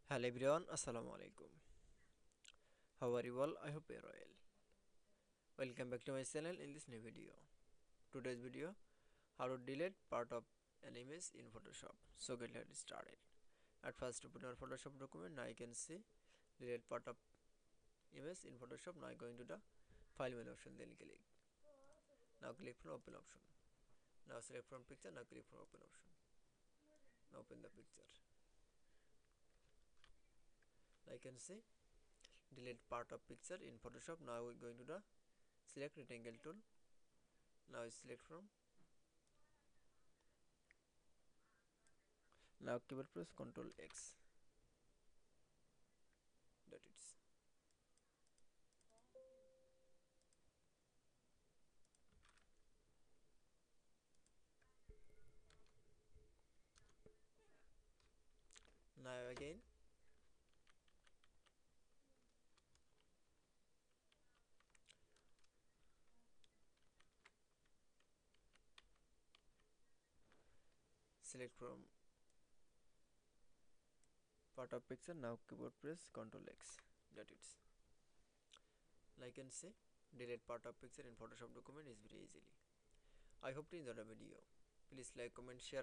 Hello everyone, Assalamu alaikum. How are you all? I hope you are well. Welcome back to my channel in this new video. Today's video, how to delete part of an image in Photoshop. So let's started. At first, open your Photoshop document. Now you can see delete part of image in Photoshop. Now going to the file menu option. Then click. Now click from open option. Now select from picture. Now click from open option. Now open the picture. Now you can see delete part of picture in Photoshop. Now we're going to the select rectangle tool. Now select from. Now keyboard press Ctrl X. That it's. Now again select from part of picture. Now keyboard press Ctrl X. That it's. Like you can see delete part of picture in Photoshop document is very easily. I hope you enjoyed the video. Please like, comment, share